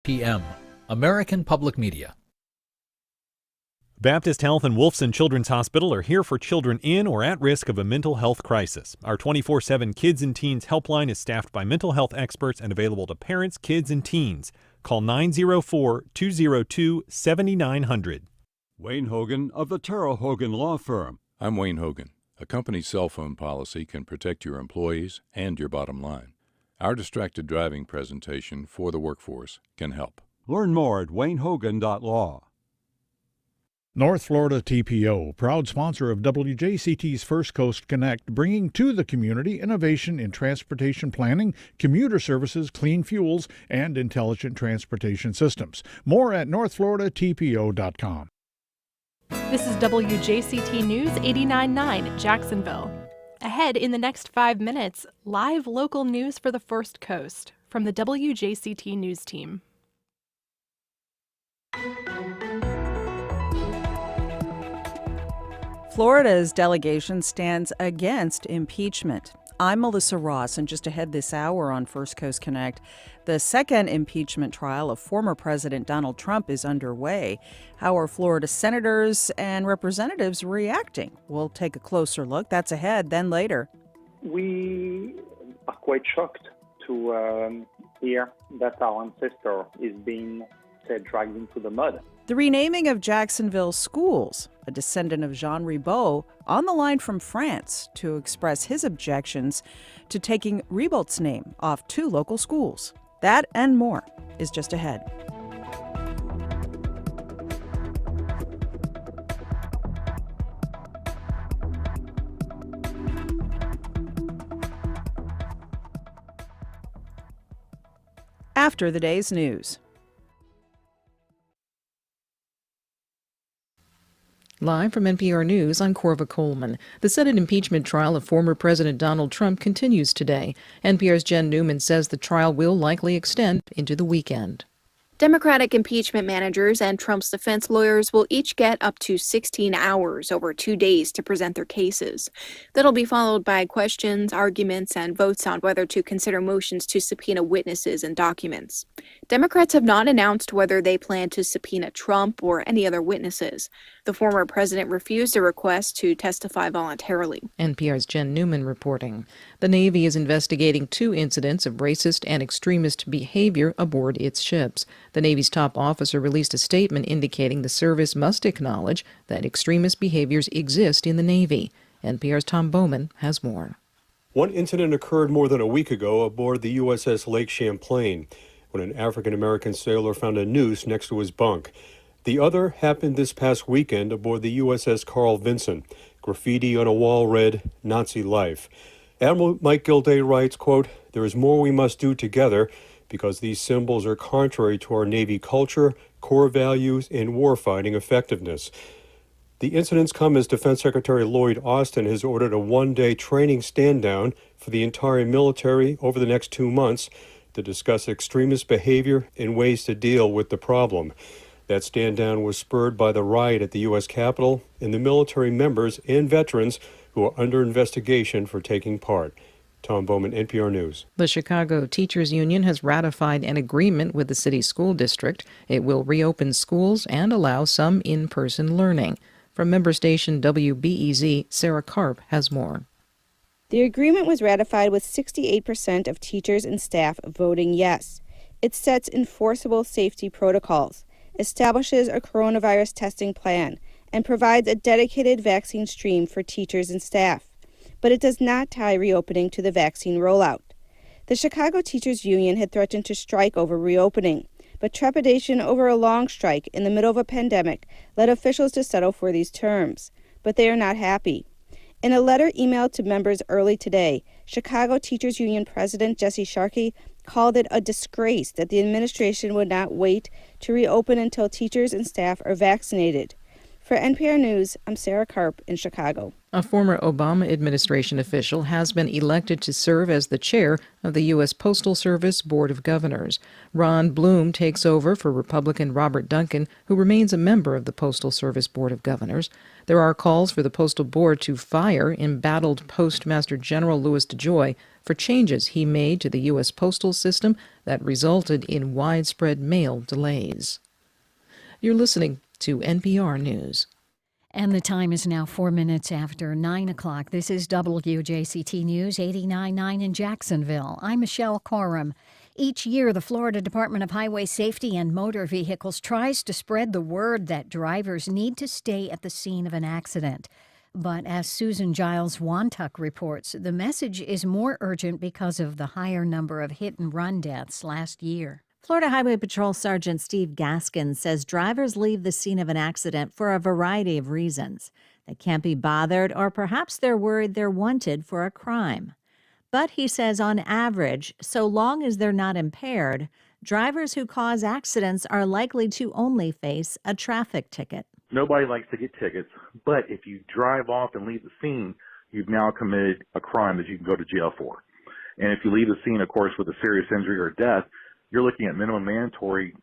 p.m. American Public Media. Baptist Health and Wolfson Children's Hospital are here for children in or at risk of a mental health crisis. Our 24/7 Kids and Teens helpline is staffed by mental health experts and available to parents, kids, and teens. Call 904-202-7900. Wayne Hogan of the Terrell Hogan Law Firm. I'm Wayne Hogan. A company's cell phone policy can protect your employees and your bottom line. Our distracted driving presentation for the workforce can help. Learn more at waynehogan.law. North Florida TPO, proud sponsor of WJCT's First Coast Connect, bringing to the community innovation in transportation planning, commuter services, clean fuels, and intelligent transportation systems. More at northfloridatpo.com. This is WJCT News 89.9 Jacksonville. Ahead in the next 5 minutes, live local news for the First Coast from the WJCT News team. Florida's delegation stands against impeachment. I'm Melissa Ross, and just ahead this hour on First Coast Connect, the second impeachment trial of former President Donald Trump is underway. How are Florida senators and representatives reacting? We'll take a closer look. That's ahead, then later. We are quite shocked to hear that our ancestor is being dragged into the mud. The renaming of Jacksonville schools, a descendant of Jean Ribault, on the line from France to express his objections to taking Ribault's name off 2 local schools. That and more is just ahead. After the day's news. Live from NPR News, I'm Corva Coleman. The Senate impeachment trial of former President Donald Trump continues today. NPR's Jen Newman says the trial will likely extend into the weekend. Democratic impeachment managers and Trump's defense lawyers will each get up to 16 hours over 2 days to present their cases. That'll be followed by questions, arguments, and votes on whether to consider motions to subpoena witnesses and documents. Democrats have not announced whether they plan to subpoena Trump or any other witnesses. The former president refused a request to testify voluntarily. NPR's Jen Newman reporting. The Navy is investigating 2 incidents of racist and extremist behavior aboard its ships. The Navy's top officer released a statement indicating the service must acknowledge that extremist behaviors exist in the Navy. NPR's Tom Bowman has more. One incident occurred more than a week ago aboard the USS Lake Champlain, when an African-American sailor found a noose next to his bunk. The other happened this past weekend aboard the USS Carl Vinson. Graffiti on a wall read, "Nazi Life." Admiral Mike Gilday writes, quote, "There is more we must do together because these symbols are contrary to our Navy culture, core values, and warfighting effectiveness." The incidents come as Defense Secretary Lloyd Austin has ordered a 1-day training stand-down for the entire military over the next 2 months to discuss extremist behavior and ways to deal with the problem. That stand-down was spurred by the riot at the U.S. Capitol and the military members and veterans who are under investigation for taking part. Tom Bowman, NPR News. The Chicago Teachers Union has ratified an agreement with the city school district. It will reopen schools and allow some in-person learning. From member station WBEZ, Sarah Karp has more. The agreement was ratified with 68% of teachers and staff voting yes. It sets enforceable safety protocols, establishes a coronavirus testing plan, and provides a dedicated vaccine stream for teachers and staff. But it does not tie reopening to the vaccine rollout. The Chicago Teachers Union had threatened to strike over reopening, but trepidation over a long strike in the middle of a pandemic led officials to settle for these terms. But they are not happy. In a letter emailed to members early today, Chicago Teachers Union President Jesse Sharkey called it a disgrace that the administration would not wait to reopen until teachers and staff are vaccinated. For NPR News, I'm Sarah Karp in Chicago. A former Obama administration official has been elected to serve as the chair of the U.S. Postal Service Board of Governors. Ron Bloom takes over for Republican Robert Duncan, who remains a member of the Postal Service Board of Governors. There are calls for the Postal Board to fire embattled Postmaster General Louis DeJoy for changes he made to the U.S. postal system that resulted in widespread mail delays. You're listening to NPR News. And the time is now 4 minutes after 9 o'clock. This is WJCT News 89.9 in Jacksonville. I'm Michelle Corum. Each year, the Florida Department of Highway Safety and Motor Vehicles tries to spread the word that drivers need to stay at the scene of an accident. But as Susan Giles-Wantuck reports, the message is more urgent because of the higher number of hit-and-run deaths last year. Florida Highway Patrol Sergeant Steve Gaskin says drivers leave the scene of an accident for a variety of reasons. They can't be bothered, or perhaps they're worried they're wanted for a crime. But he says on average, so long as they're not impaired, drivers who cause accidents are likely to only face a traffic ticket. Nobody likes to get tickets, but if you drive off and leave the scene, you've now committed a crime that you can go to jail for. And if you leave the scene, of course, with a serious injury or death, you're looking at minimum mandatory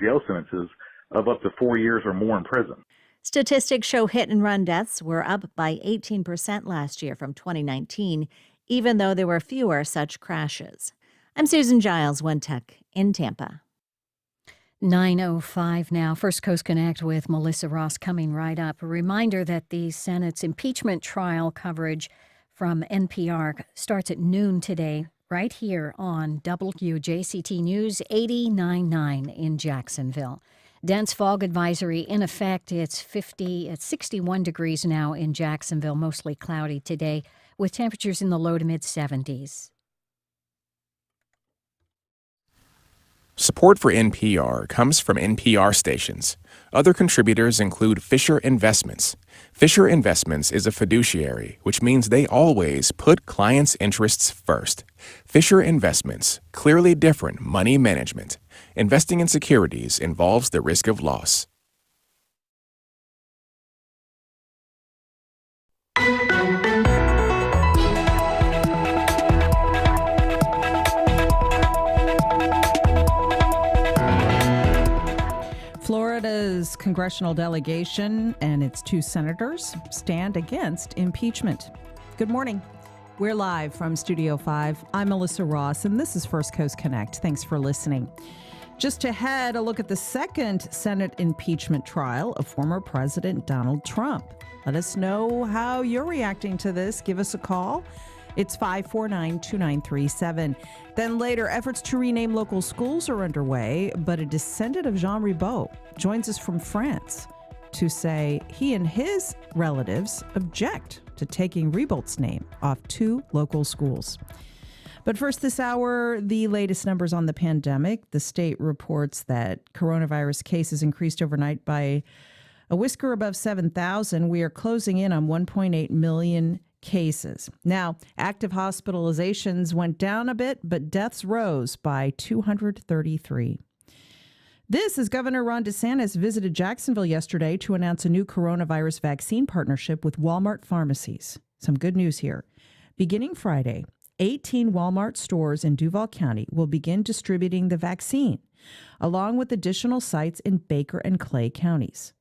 jail sentences of up to 4 years or more in prison. Statistics show hit-and-run deaths were up by 18% last year from 2019, even though there were fewer such crashes. I'm Susan Giles-Wantuck in Tampa. 9:05 now. First Coast Connect with Melissa Ross coming right up. A reminder that the Senate's impeachment trial coverage from NPR starts at noon today, right here on WJCT News 89.9 in Jacksonville. Dense fog advisory in effect. It's 61 degrees now in Jacksonville, mostly cloudy today, with temperatures in the low to mid 70s. Support for NPR comes from NPR stations. Other contributors include Fisher Investments. Fisher Investments is a fiduciary, which means they always put clients' interests first. Fisher Investments, clearly different money management. Investing in securities involves the risk of loss. Florida's congressional delegation and its two senators stand against impeachment. Good morning. We're live from Studio 5. I'm Melissa Ross, and this is First Coast Connect. Thanks for listening. Just ahead, a look at the second Senate impeachment trial of former President Donald Trump. Let us know how you're reacting to this. Give us a call. It's 549-2937. Then later, efforts to rename local schools are underway, but a descendant of Jean Ribault joins us from France to say he and his relatives object to taking Ribault's name off two local schools. But first this hour, the latest numbers on the pandemic. The state reports that coronavirus cases increased overnight by a whisker above 7,000. We are closing in on 1.8 million cases. Now, active hospitalizations went down a bit, but deaths rose by 233. This is Governor Ron DeSantis visited Jacksonville yesterday to announce a new coronavirus vaccine partnership with Walmart pharmacies. Some good news here. Beginning Friday, 18 Walmart stores in Duval County will begin distributing the vaccine, along with additional sites in Baker and Clay counties.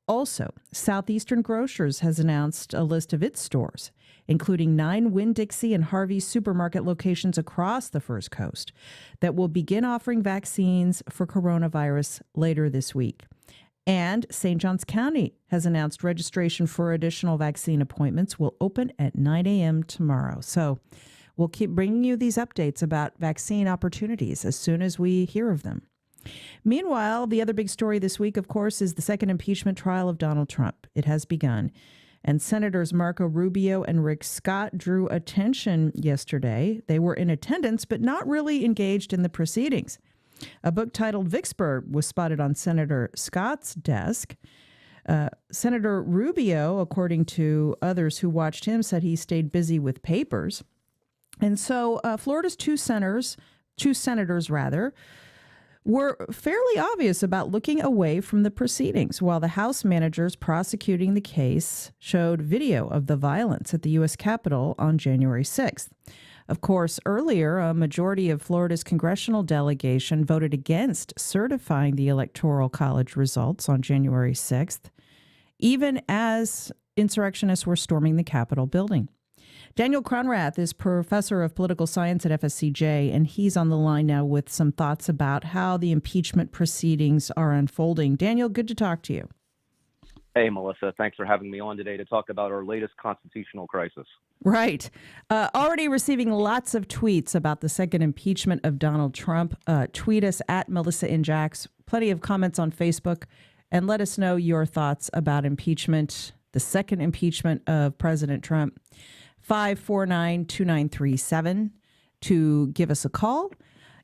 Also, Southeastern Grocers has announced a list of its stores, including 9 Winn-Dixie and Harvey's supermarket locations across the First Coast, that will begin offering vaccines for coronavirus later this week. And St. Johns County has announced registration for additional vaccine appointments will open at 9 a.m. tomorrow. So we'll keep bringing you these updates about vaccine opportunities as soon as we hear of them. Meanwhile, the other big story this week, of course, is the second impeachment trial of Donald Trump. It has begun. And Senators Marco Rubio and Rick Scott drew attention yesterday. They were in attendance, but not really engaged in the proceedings. A book titled Vicksburg was spotted on Senator Scott's desk. Senator Rubio, according to others who watched him, said he stayed busy with papers. And so Florida's two senators were fairly obvious about looking away from the proceedings, while the House managers prosecuting the case showed video of the violence at the U.S. Capitol on January 6th. Of course, earlier, a majority of Florida's congressional delegation voted against certifying the Electoral College results on January 6th, even as insurrectionists were storming the Capitol building. Daniel Cronrath is professor of political science at FSCJ, and he's on the line now with some thoughts about how the impeachment proceedings are unfolding. Daniel, good to talk to you. Hey, Melissa. Thanks for having me on today to talk about our latest constitutional crisis. Right. Already receiving lots of tweets about the second impeachment of Donald Trump. Tweet us at Melissa in Jax. Plenty of comments on Facebook. And let us know your thoughts about impeachment, the second impeachment of President Trump. 549-2937 to give us a call.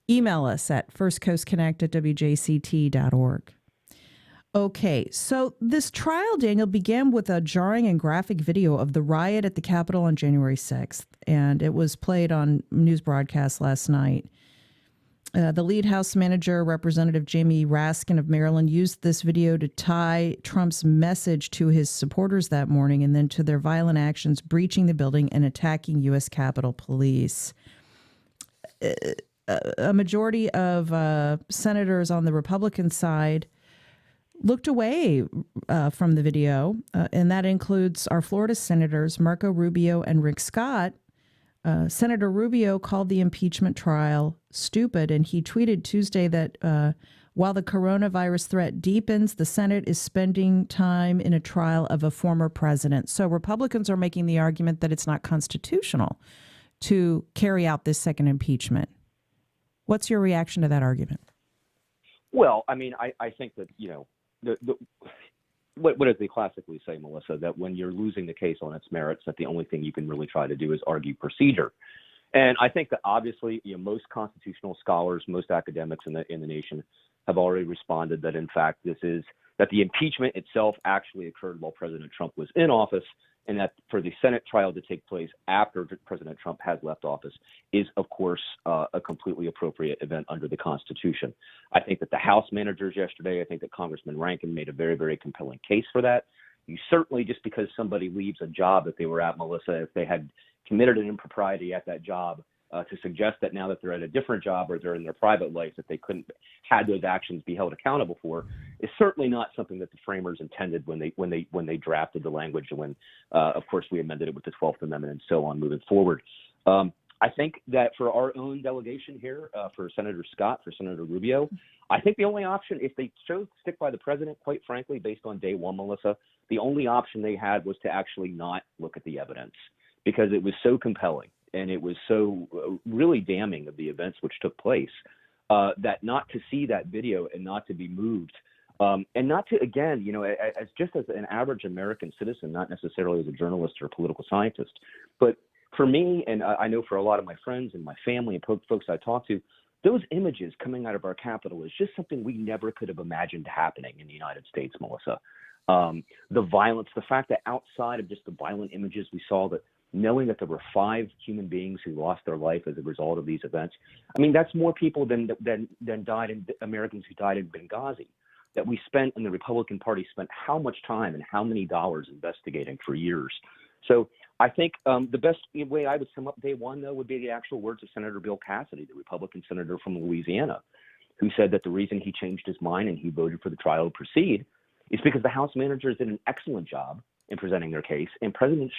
Email us at firstcoastconnect@wjct.org. Okay, so this trial, Daniel, began with a jarring and graphic video of the riot at the Capitol on January 6th, and it was played on news broadcasts last night. The lead House manager, Representative Jamie Raskin of Maryland, used this video to tie Trump's message to his supporters that morning and then to their violent actions breaching the building and attacking U.S. Capitol Police. A majority of senators on the Republican side looked away from the video, and that includes our Florida senators, Marco Rubio and Rick Scott. Senator Rubio called the impeachment trial stupid, and he tweeted Tuesday that while the coronavirus threat deepens, the Senate is spending time in a trial of a former president. So Republicans are making the argument that it's not constitutional to carry out this second impeachment. What's your reaction to that argument? Well, I mean, I think that, what do they classically say, Melissa, that when you're losing the case on its merits, that the only thing you can really try to do is argue procedure. And I think that obviously, most constitutional scholars, most academics in the nation have already responded that, in fact, that the impeachment itself actually occurred while President Trump was in office, and that for the Senate trial to take place after President Trump has left office is, of course, a completely appropriate event under the Constitution. I think that the House managers yesterday, I think that Congressman Rankin made a very, very compelling case for that. You certainly, just because somebody leaves a job that they were at, Melissa, if they had committed an impropriety at that job, to suggest that now that they're at a different job or they're in their private life that they couldn't had those actions be held accountable for is certainly not something that the framers intended when they drafted the language and when, of course, we amended it with the 12th Amendment and so on moving forward. I think that for our own delegation here, for Senator Scott, for Senator Rubio, I think the only option, if they chose to stick by the president, quite frankly, based on day one, Melissa, the only option they had was to actually not look at the evidence because it was so compelling. And it was so really damning of the events which took place that not to see that video and not to be moved and not to, again, as just as an average American citizen, not necessarily as a journalist or a political scientist, but for me, and I know for a lot of my friends and my family and folks I talk to, those images coming out of our Capitol is just something we never could have imagined happening in the United States, Melissa. The violence, the fact that outside of just the violent images we saw, that knowing that there were 5 human beings who lost their life as a result of these events, I mean, that's more people than died in Americans who died in Benghazi. That we spent, and the Republican Party spent how much time and how many dollars investigating for years. So I think the best way I would sum up day one, though, would be the actual words of Senator Bill Cassidy, the Republican senator from Louisiana, who said that the reason he changed his mind and he voted for the trial to proceed is because the House managers did an excellent job in presenting their case, and President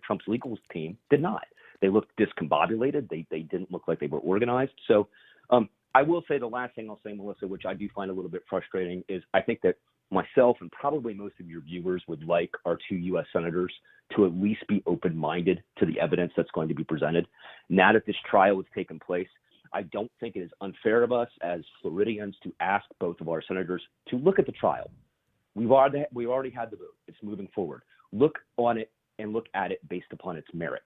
Trump's legal team did not. They looked discombobulated. They didn't look like they were organized. So I will say the last thing I'll say, Melissa, which I do find a little bit frustrating, is I think that myself and probably most of your viewers would like our 2 U.S. senators to at least be open-minded to the evidence that's going to be presented. Now that this trial has taken place, I don't think it is unfair of us as Floridians to ask both of our senators to look at the trial. We've already had the vote. It's moving forward. Look on it and look at it based upon its merits.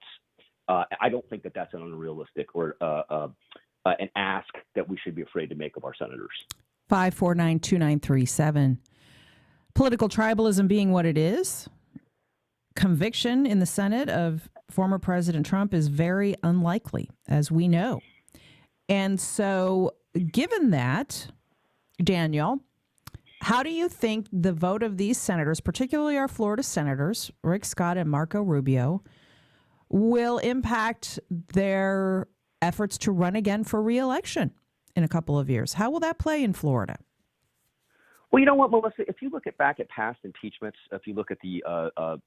I don't think that that's an unrealistic or an ask that we should be afraid to make of our senators. 549-2937. Political tribalism being what it is, conviction in the Senate of former President Trump is very unlikely, as we know. And so given that, Daniel, how do you think the vote of these senators, particularly our Florida senators, Rick Scott and Marco Rubio, will impact their efforts to run again for re-election in a couple of years? How will that play in Florida? Well, you know what, Melissa, if you look back at past impeachments, if you look at of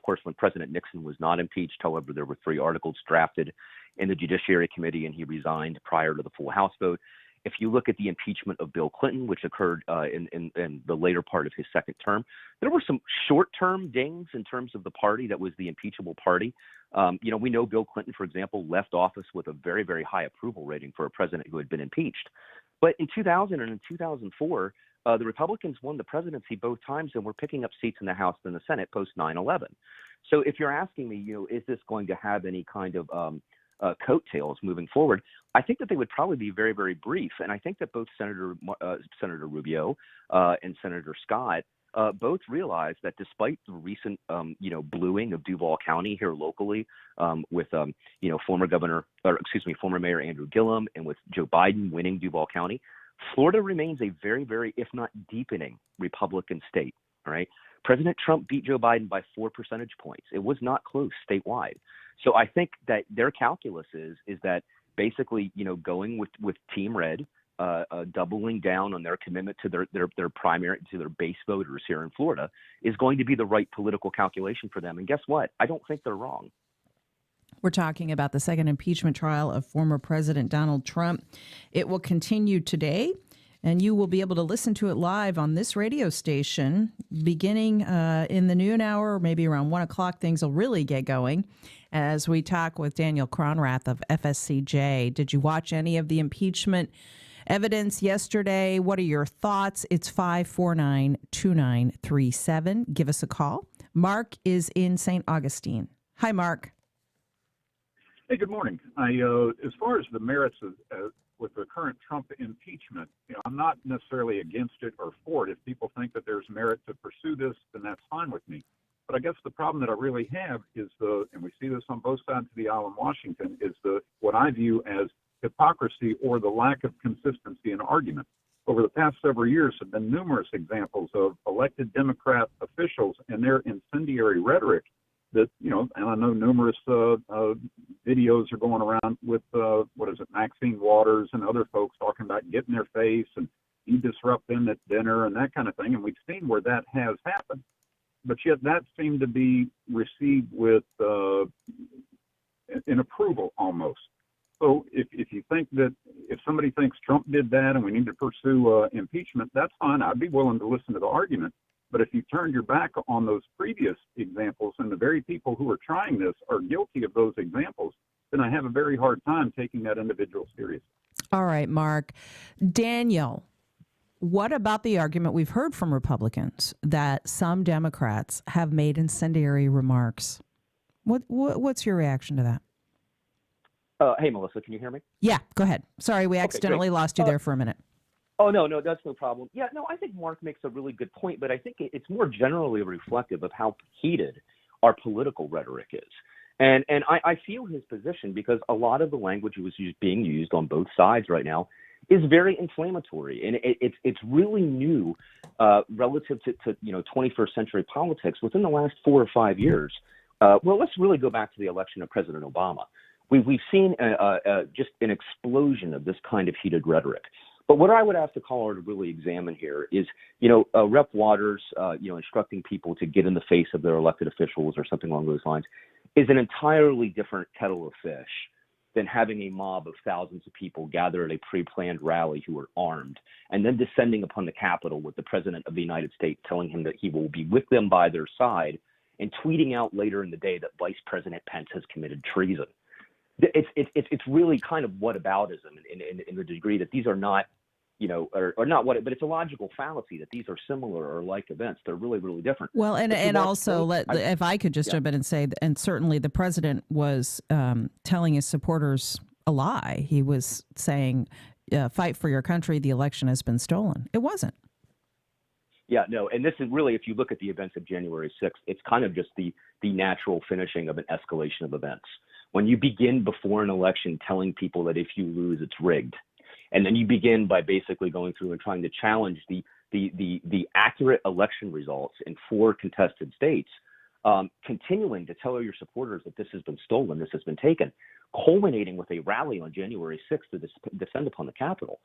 course, when President Nixon was not impeached, however, there were 3 articles drafted in the Judiciary Committee and he resigned prior to the full House vote. If you look at the impeachment of Bill Clinton, which occurred in the later part of his second term, there were some short-term dings in terms of the party that was the impeachable party. We know Bill Clinton, for example, left office with a very, very high approval rating for a president who had been impeached. But in 2000 and in 2004, the Republicans won the presidency both times and were picking up seats in the House and the Senate post 9/11. So if you're asking me, is this going to have any kind of coattails moving forward, I think that they would probably be very, very brief. And I think that both Senator Rubio and Senator Scott both realize that despite the recent, bluing of Duval County here locally with, former Mayor Andrew Gillum and with Joe Biden winning Duval County, Florida remains a very, very, if not deepening, Republican state. All right. President Trump beat Joe Biden by 4 percentage points. It was not close statewide. So I think that their calculus is that basically, going with Team Red, doubling down on their commitment to their primary, to their base voters here in Florida is going to be the right political calculation for them. And guess what? I don't think they're wrong. We're talking about the second impeachment trial of former President Donald Trump. It will continue today, and you will be able to listen to it live on this radio station beginning in the noon hour, or maybe around 1 o'clock. Things will really get going as we talk with Daniel Cronrath of FSCJ. Did you watch any of the impeachment evidence yesterday? What are your thoughts? It's 549-2937. Give us a call. Mark is in St. Augustine. Hi, Mark. Hey, good morning. As far as the merits of with the current Trump impeachment, I'm not necessarily against it or for it. If people think that there's merit to pursue this, then that's fine with me. But I guess the problem that I really have is and we see this on both sides of the aisle in Washington, is what I view as hypocrisy or the lack of consistency in argument. Over the past several years have been numerous examples of elected Democrat officials and their incendiary rhetoric that, and I know numerous videos are going around with, Maxine Waters and other folks talking about getting their face and you disrupt them at dinner and that kind of thing. And we've seen where that has happened. But yet that seemed to be received with an approval almost. So if you think that if somebody thinks Trump did that and we need to pursue impeachment, that's fine. I'd be willing to listen to the argument. But if you turn your back on those previous examples and the very people who are trying this are guilty of those examples, then I have a very hard time taking that individual seriously. All right, Mark. Daniel, what about the argument we've heard from Republicans that some Democrats have made incendiary remarks? What's your reaction to that? Hey, Melissa, can you hear me? Yeah, go ahead. Sorry, we accidentally lost you there for a minute. Oh, no, that's no problem. Yeah, no, I think Mark makes a really good point, but I think it's more generally reflective of how heated our political rhetoric is. And I feel his position because a lot of the language being used on both sides right now is very inflammatory. And it's really new relative to 21st century politics within the last 4 or 5 years. Well, let's really go back to the election of President Obama. We've seen just an explosion of this kind of heated rhetoric. But what I would ask the caller to really examine here is, Rep. Waters, instructing people to get in the face of their elected officials or something along those lines is an entirely different kettle of fish than having a mob of thousands of people gather at a pre-planned rally who are armed and then descending upon the Capitol with the President of the United States telling him that he will be with them by their side and tweeting out later in the day that Vice President Pence has committed treason. It's really kind of whataboutism in the degree that these are not, or not what, but it's a logical fallacy that these are similar or like events. They're really, really different. Well, and also, if I could just jump in and say, and certainly the president was telling his supporters a lie. He was saying, fight for your country, the election has been stolen. It wasn't. Yeah, no, and this is really, if you look at the events of January 6th, it's kind of just the natural finishing of an escalation of events. When you begin before an election telling people that if you lose, it's rigged, And then you begin by basically going through and trying to challenge the accurate election results in 4 contested states, continuing to tell your supporters that this has been stolen, this has been taken, culminating with a rally on January 6th to descend upon the Capitol.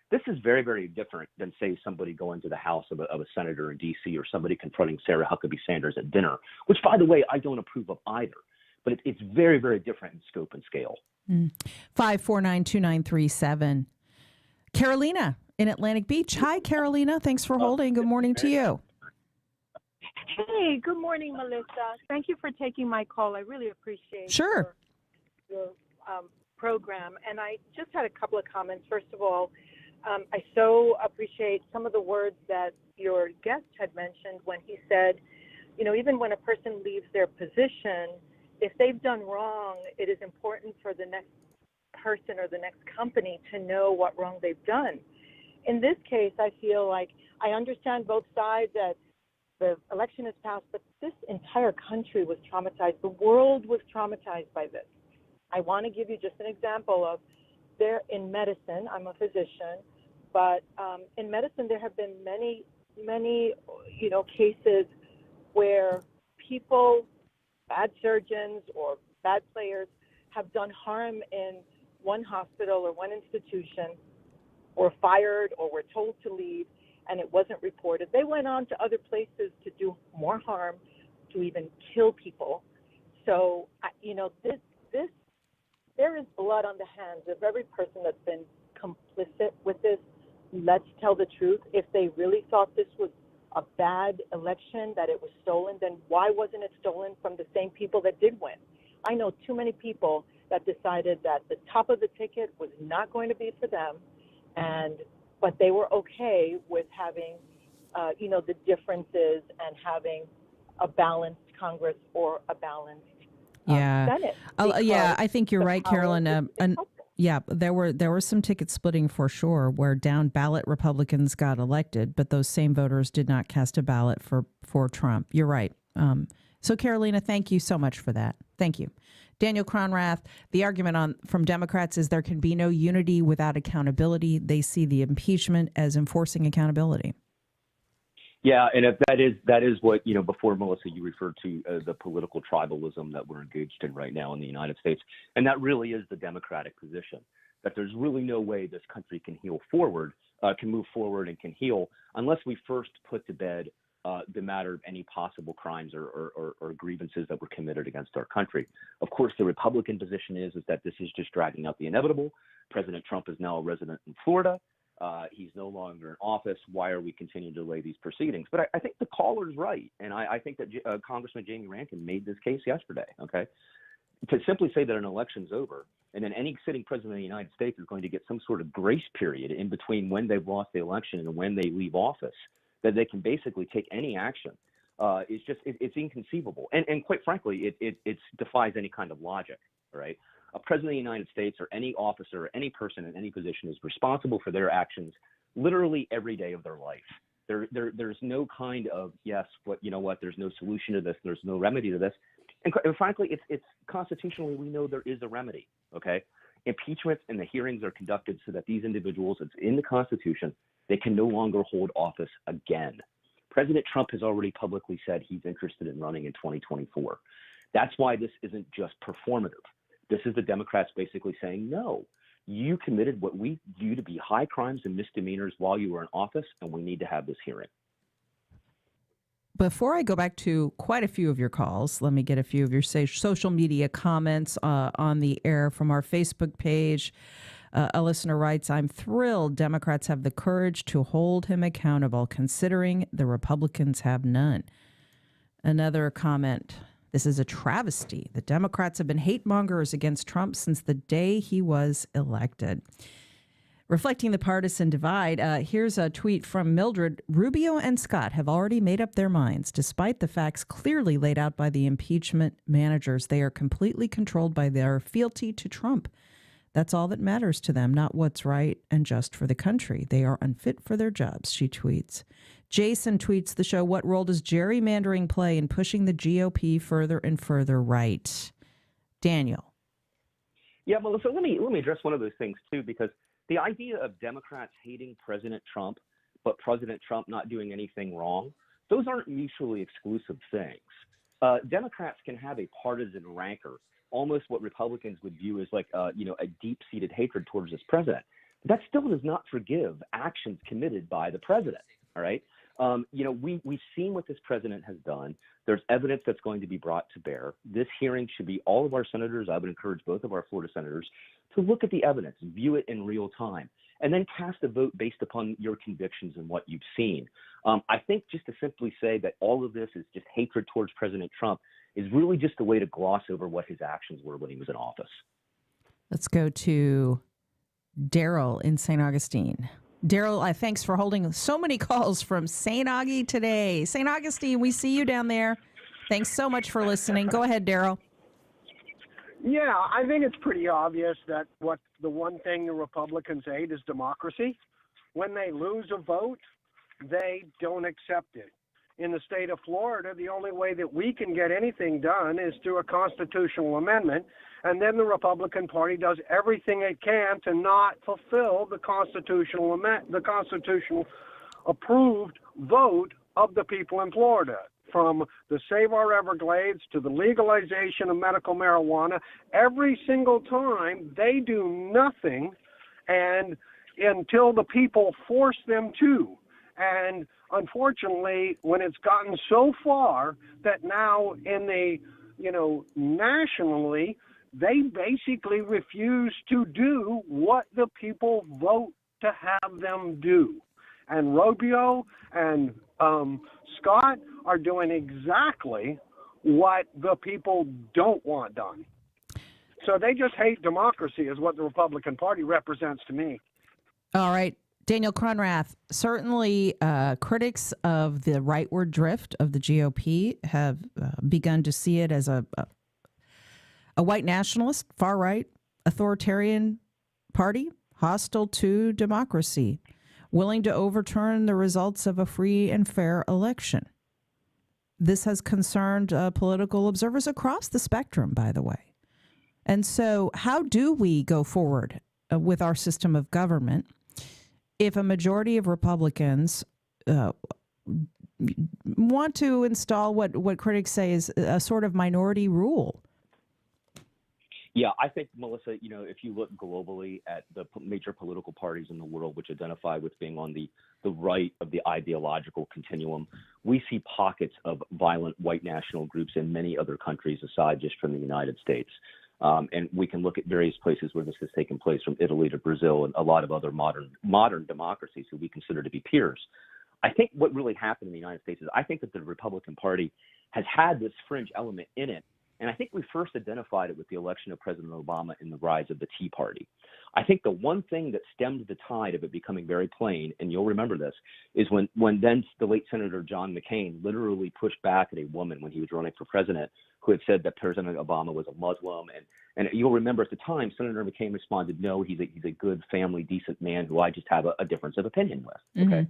This is very, very different than, say, somebody going to the house of a senator in D.C. or somebody confronting Sarah Huckabee Sanders at dinner, which, by the way, I don't approve of either. But it's very, very different in scope and scale. 5492937. Carolina in Atlantic Beach. Hi, Carolina. Thanks for holding. Good morning to you. Hey, good morning, Melissa. Thank you for taking my call. I really appreciate Sure. your program. And I just had a couple of comments. First of all, I so appreciate some of the words that your guest had mentioned when he said, you know, even when a person leaves their position, if they've done wrong, it is important for the next person or the next company to know what wrong they've done. In this case, I feel like I understand both sides, that the election is passed, but this entire country was traumatized. The world was traumatized by this. I want to give you just an example of there in medicine. I'm a physician, but in medicine there have been many, cases where people, bad surgeons or bad players, have done harm in one hospital or one institution, or fired or were told to leave, and it wasn't reported. They went on to other places to do more harm, to even kill people. So, there is blood on the hands of every person that's been complicit with this. Let's tell the truth. If they really thought this was a bad election, that it was stolen, then why wasn't it stolen from the same people that did win? I know too many people that decided that the top of the ticket was not going to be for them, but they were okay with having, the differences and having a balanced Congress or a balanced Senate. I think you're right, Carolyn. There were some ticket splitting for sure, where down ballot Republicans got elected, but those same voters did not cast a ballot for Trump. You're right. So, Carolina, thank you so much for that. Thank you. Daniel Cronrath, the argument from Democrats is there can be no unity without accountability. They see the impeachment as enforcing accountability. Yeah, and if that is what, before, Melissa, you referred to the political tribalism that we're engaged in right now in the United States. And that really is the Democratic position, that there's really no way this country can move forward and can heal unless we first put to bed the matter of any possible crimes or grievances that were committed against our country. Of course, the Republican position is that this is just dragging out the inevitable. President Trump is now a resident in Florida. He's no longer in office. Why are we continuing to delay these proceedings? But I think the caller's right. And I think that Congressman Jamie Rankin made this case yesterday, okay? To simply say that an election's over and then any sitting president of the United States is going to get some sort of grace period in between when they've lost the election and when they leave office, that they can basically take any action, it's inconceivable. And quite frankly, it defies any kind of logic, right? A president of the United States or any officer or any person in any position is responsible for their actions literally every day of their life. There's no kind of, there's no solution to this, there's no remedy to this. And frankly, it's constitutionally, we know there is a remedy, okay? Impeachment and the hearings are conducted so that these individuals, it's in the Constitution, they can no longer hold office again. President Trump has already publicly said he's interested in running in 2024. That's why this isn't just performative. This is the Democrats basically saying, no, you committed what we view to be high crimes and misdemeanors while you were in office, and we need to have this hearing. Before I go back to quite a few of your calls, let me get a few of your social media comments on the air from our Facebook page. A listener writes, I'm thrilled Democrats have the courage to hold him accountable, considering the Republicans have none. Another comment. This is a travesty. The Democrats have been hate mongers against Trump since the day he was elected. Reflecting the partisan divide, here's a tweet from Mildred. Rubio and Scott have already made up their minds. Despite the facts clearly laid out by the impeachment managers, they are completely controlled by their fealty to Trump. That's all that matters to them, not what's right and just for the country. They are unfit for their jobs, she tweets. Jason tweets the show, what role does gerrymandering play in pushing the GOP further and further right? Daniel. Yeah, Melissa, let me address one of those things, too, because the idea of Democrats hating President Trump, but President Trump not doing anything wrong, those aren't mutually exclusive things. Democrats can have a partisan rancor, almost what Republicans would view as like, a deep-seated hatred towards this president. But that still does not forgive actions committed by the president, all right? We've seen what this president has done. There's evidence that's going to be brought to bear. This hearing should be all of our senators. I would encourage both of our Florida senators to look at the evidence, view it in real time, and then cast a vote based upon your convictions and what you've seen. I think just to simply say that all of this is just hatred towards President Trump is really just a way to gloss over what his actions were when he was in office. Let's go to Daryl in St. Augustine. Daryl, thanks for holding so many calls from St. Augie today. St. Augustine, we see you down there. Thanks so much for listening. Go ahead, Daryl. Yeah, I think it's pretty obvious that the one thing the Republicans hate is democracy. When they lose a vote, they don't accept it. In the state of Florida, the only way that we can get anything done is through a constitutional amendment, and then the Republican Party does everything it can to not fulfill the constitutional approved vote of the people in Florida. From the Save Our Everglades to the legalization of medical marijuana, every single time they do nothing and until the people force them to. And unfortunately, when it's gotten so far that now nationally, they basically refuse to do what the people vote to have them do. And Rubio and Scott are doing exactly what the people don't want done. So they just hate democracy is what the Republican Party represents to me. All right. Daniel Cronrath, certainly critics of the rightward drift of the GOP have begun to see it as a white nationalist, far-right, authoritarian party, hostile to democracy, willing to overturn the results of a free and fair election. This has concerned political observers across the spectrum, by the way. And so how do we go forward with our system of government if a majority of Republicans want to install what critics say is a sort of minority rule? Yeah, I think, Melissa, if you look globally at the major political parties in the world which identify with being on the right of the ideological continuum, we see pockets of violent white national groups in many other countries aside just from the United States. And we can look at various places where this has taken place, from Italy to Brazil and a lot of other modern democracies who we consider to be peers. I think what really happened in the United States is I think that the Republican Party has had this fringe element in it. And I think we first identified it with the election of President Obama and the rise of the Tea Party. I think the one thing that stemmed the tide of it becoming very plain, and you'll remember this, is when then the late Senator John McCain literally pushed back at a woman when he was running for president who had said that President Obama was a Muslim. And you'll remember at the time, Senator McCain responded, no, he's a good, family, decent man who I just have a difference of opinion with. Okay.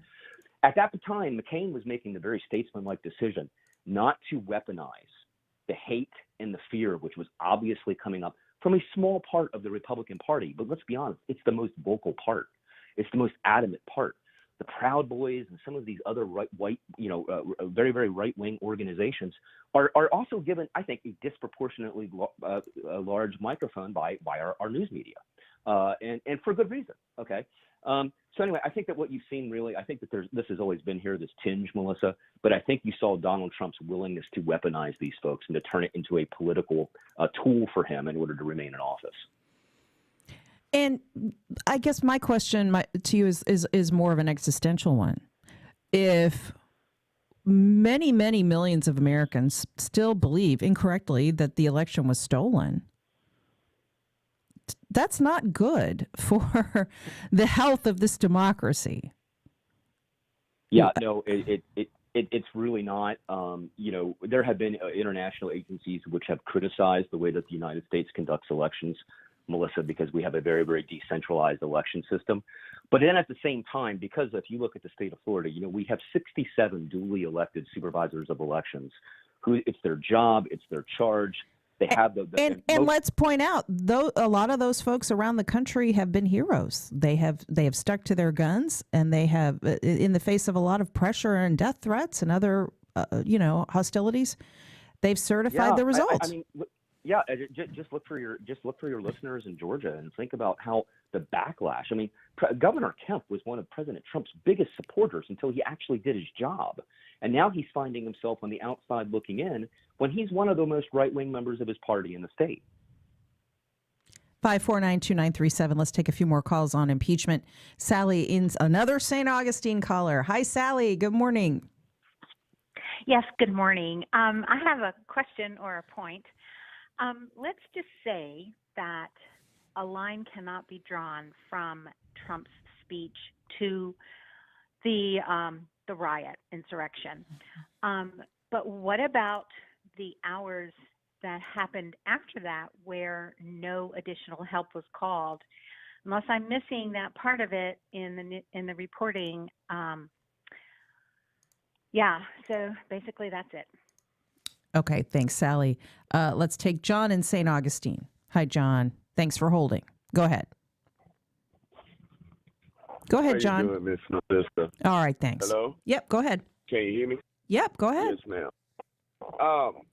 At that time, McCain was making the very statesmanlike decision not to weaponize the hate and the fear, which was obviously coming up from a small part of the Republican Party. But let's be honest, it's the most vocal part. It's the most adamant part. The Proud Boys and some of these other very, very right-wing organizations are also given, I think, a disproportionately large microphone by our news media, and for good reason. Okay. So anyway, I think that what you've seen really, I think that this has always been here, this tinge, Melissa, but I think you saw Donald Trump's willingness to weaponize these folks and to turn it into a political tool for him in order to remain in office. And I guess my question to you is more of an existential one. If many, many millions of Americans still believe incorrectly that the election was stolen, that's not good for the health of this democracy. Yeah, no, it's really not. There have been international agencies which have criticized the way that the United States conducts elections, Melissa, because we have a very, very decentralized election system. But then at the same time, because if you look at the state of Florida, we have 67 duly elected supervisors of elections who it's their job, it's their charge. They have and let's point out, though, a lot of those folks around the country have been heroes. They have stuck to their guns, and they have, in the face of a lot of pressure and death threats and other hostilities, they've certified the results. Just look for your listeners in Georgia and think about how the backlash. I mean, Governor Kemp was one of President Trump's biggest supporters until he actually did his job, and now he's finding himself on the outside looking in when he's one of the most right-wing members of his party in the state. 5492937. Let's take a few more calls on impeachment. Sally in another St. Augustine caller. Hi, Sally. Good morning. Yes, good morning. I have a question or a point. Let's just say that a line cannot be drawn from Trump's speech to the riot, insurrection. But what about the hours that happened after that where no additional help was called? Unless I'm missing that part of it in the reporting. So basically that's it. Okay, thanks, Sally. Let's take John in St. Augustine. Hi, John. Thanks for holding. Go ahead. Go ahead, John. How you doing, Miss Melissa? All right, thanks. Hello? Yep, go ahead. Can you hear me? Yep, go ahead. Yes, ma'am.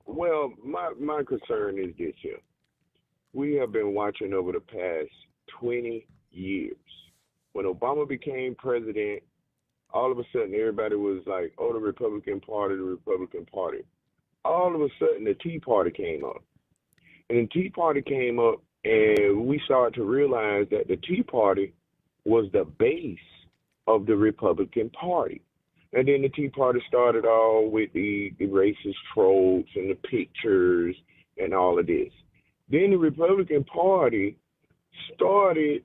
Well, my concern is this here. We have been watching over the past 20 years. When Obama became president, all of a sudden everybody was like, oh, the Republican Party, the Republican Party. All of a sudden the Tea Party came up. And the Tea Party came up, and we started to realize that the Tea Party was the base of the Republican Party. And then the Tea Party started all with the racist tropes and the pictures and all of this. Then the Republican Party started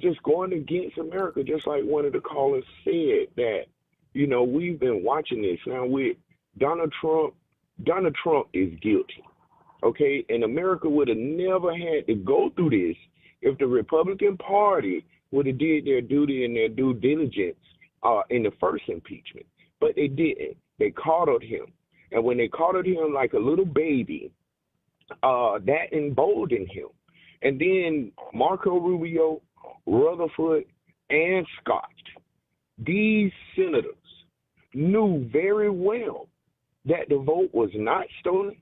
just going against America, just like one of the callers said, that, we've been watching this. Now with Donald Trump is guilty, okay? And America would have never had to go through this if the Republican Party would have did their duty and their due diligence in the first impeachment. But they didn't. They coddled him. And when they coddled him like a little baby, that emboldened him. And then Marco Rubio, Rutherford, and Scott, these senators knew very well that the vote was not stolen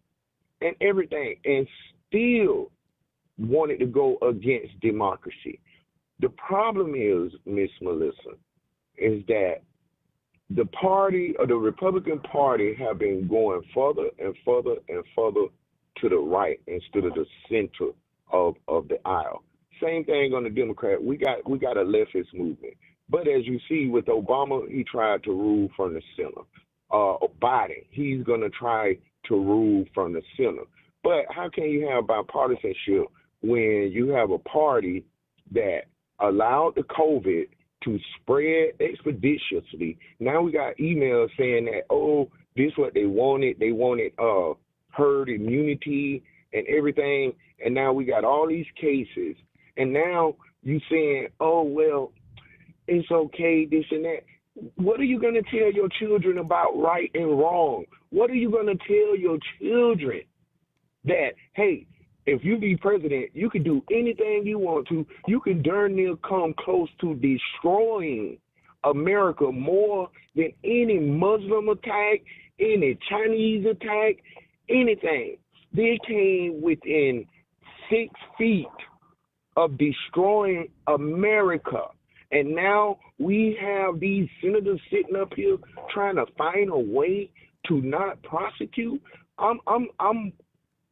and everything, and still wanted to go against democracy. The problem is, Miss Melissa, is that the party, or the Republican Party, have been going further and further and further to the right instead of the center of the aisle. Same thing on the Democrat. We got a leftist movement. But as you see with Obama, he tried to rule from the center. Biden, he's going to try to rule from the center. But how can you have bipartisanship when you have a party that allowed the COVID to spread expeditiously? Now we got emails saying that, oh, this is what they wanted. They wanted herd immunity and everything. And now we got all these cases. And now you saying, oh, well, it's okay, this and that. What are you going to tell your children about right and wrong? What are you going to tell your children? That, hey, if you be president, you can do anything you want to. You can darn near come close to destroying America more than any Muslim attack, any Chinese attack, anything. They came within 6 feet of destroying America. And now we have these senators sitting up here trying to find a way to not prosecute. I'm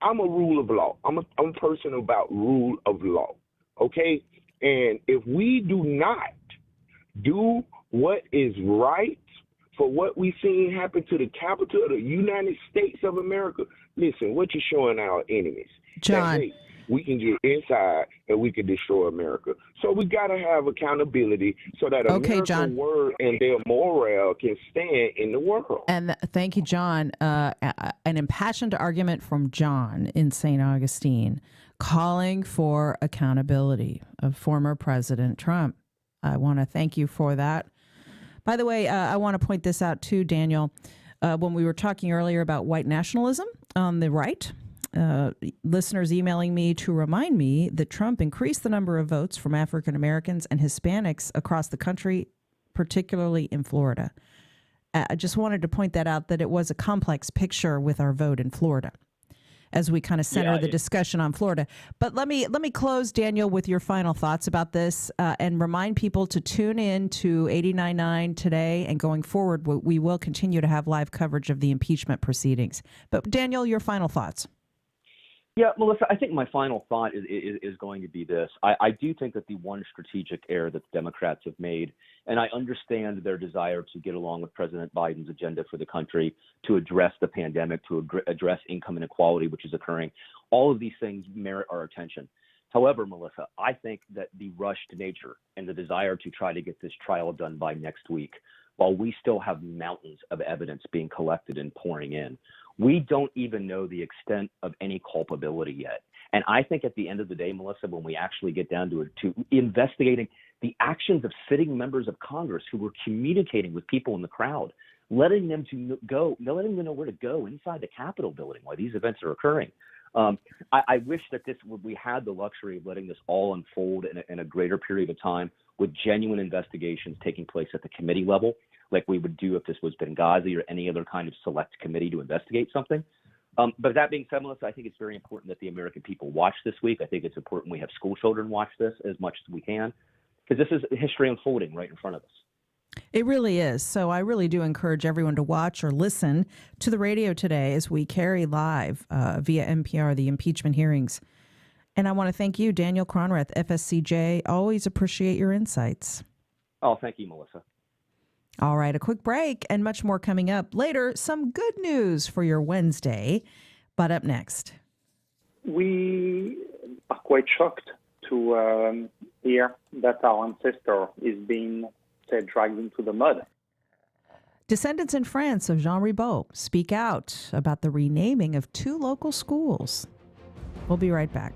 a rule of law. I'm a person about rule of law. Okay? And if we do not do what is right for what we seen happen to the Capitol of the United States of America, listen, what you're showing our enemies. John. That, hey, we can get inside and we can destroy America. So we got to have accountability so that America's word and their morale can stand in the world. And thank you, John. An impassioned argument from John in St. Augustine calling for accountability of former President Trump. I want to thank you for that. By the way, I want to point this out too, Daniel. When we were talking earlier about white nationalism on the right, listeners emailing me to remind me that Trump increased the number of votes from African Americans and Hispanics across the country, particularly in Florida. I just wanted to point that out, that it was a complex picture with our vote in Florida as we kind of center the discussion on Florida. But let me close, Daniel, with your final thoughts about this and remind people to tune in to 89.9 today, and going forward, we will continue to have live coverage of the impeachment proceedings. But Daniel, your final thoughts. Yeah, Melissa, I think my final thought is going to be this. I do think that the one strategic error that the Democrats have made, and I understand their desire to get along with President Biden's agenda for the country, to address the pandemic, to address income inequality, which is occurring. All of these things merit our attention. However, Melissa, I think that the rushed nature and the desire to try to get this trial done by next week, while we still have mountains of evidence being collected and pouring in, we don't even know the extent of any culpability yet. And I think at the end of the day, Melissa, when we actually get down to it, to investigating the actions of sitting members of Congress who were communicating with people in the crowd, letting them know where to go inside the Capitol building while these events are occurring. I wish that we had the luxury of letting this all unfold in a greater period of time, with genuine investigations taking place at the committee level, like we would do if this was Benghazi or any other kind of select committee to investigate something. But that being said, Melissa, I think it's very important that the American people watch this week. I think it's important we have school children watch this as much as we can, because this is history unfolding right in front of us. It really is. So I really do encourage everyone to watch or listen to the radio today as we carry live via NPR the impeachment hearings. And I want to thank you, Daniel Cronrath, FSCJ. Always appreciate your insights. Oh, thank you, Melissa. All right, a quick break and much more coming up later. Some good news for your Wednesday, but up next. We are quite shocked to hear that our ancestor is being dragged into the mud. Descendants in France of Jean Ribault speak out about the renaming of 2 local schools. We'll be right back.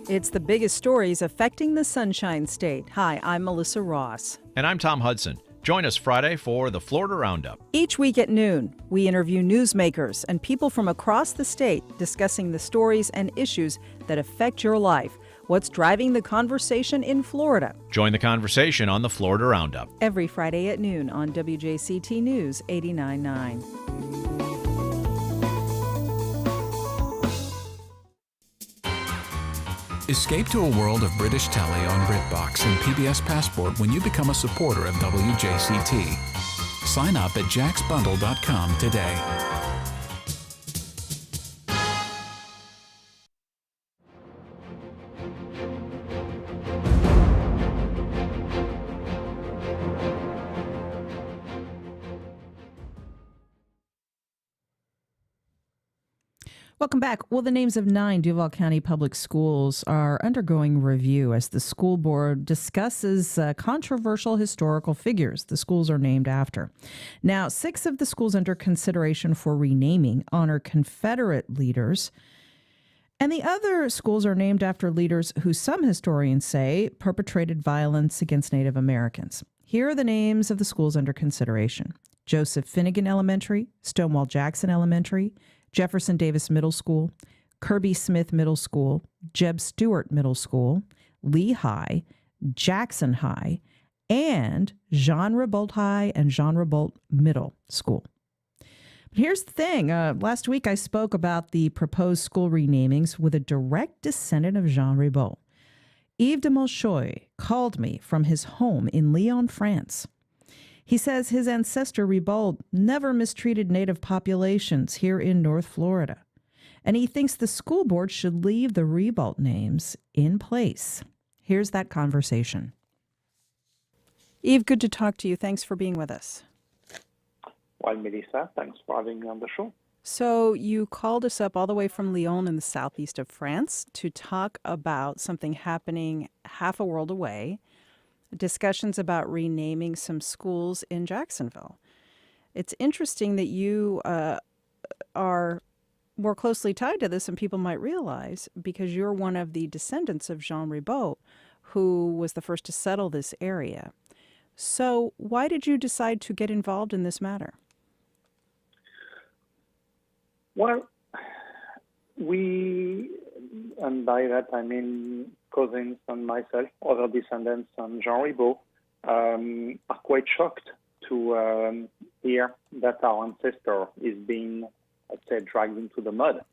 It's the biggest stories affecting the Sunshine State. Hi, I'm Melissa Ross. And I'm Tom Hudson. Join us Friday for the Florida Roundup. Each week at noon, we interview newsmakers and people from across the state discussing the stories and issues that affect your life. What's driving the conversation in Florida? Join the conversation on the Florida Roundup. Every Friday at noon on WJCT News 89.9. Escape to a world of British telly on BritBox and PBS Passport when you become a supporter of WJCT. Sign up at jacksbundle.com today. Welcome back. Well, the names of 9 Duval County public schools are undergoing review as the school board discusses controversial historical figures the schools are named after. Now, 6 of the schools under consideration for renaming honor Confederate leaders, and the other schools are named after leaders who some historians say perpetrated violence against Native Americans. Here are the names of the schools under consideration: Joseph Finnegan Elementary, Stonewall Jackson Elementary, Jefferson Davis Middle School, Kirby Smith Middle School, Jeb Stuart Middle School, Lee High, Jackson High, and Jean Ribault High and Jean Ribault Middle School. But here's the thing. Last week I spoke about the proposed school renamings with a direct descendant of Jean Ribault. Yves de Molchoy called me from his home in Lyon, France. He says his ancestor Ribault never mistreated Native populations here in North Florida, and he thinks the school board should leave the Ribault names in place. Here's that conversation. Yves, good to talk to you. Thanks for being with us. Well, Melissa, thanks for having me on the show. So you called us up all the way from Lyon in the southeast of France to talk about something happening half a world away, discussions about renaming some schools in Jacksonville. It's interesting that you are more closely tied to this than people might realize because you're one of the descendants of Jean Ribault, who was the first to settle this area. So why did you decide to get involved in this matter? Well, we, and by that I mean cousins and myself, other descendants and Jean Ribault, are quite shocked to hear that our ancestor is being, let's say, dragged into the mud.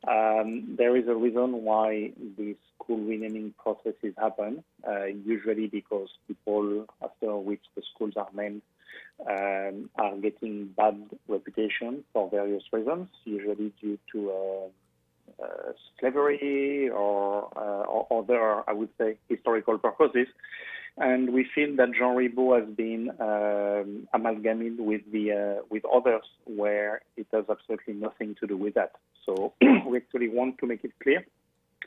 There is a reason why these school renaming processes happen, usually because people after which the schools are named are getting bad reputation for various reasons, usually due to slavery or other, I would say, historical purposes. And we feel that Jean Ribault has been amalgamated with others where it has absolutely nothing to do with that. So we actually want to make it clear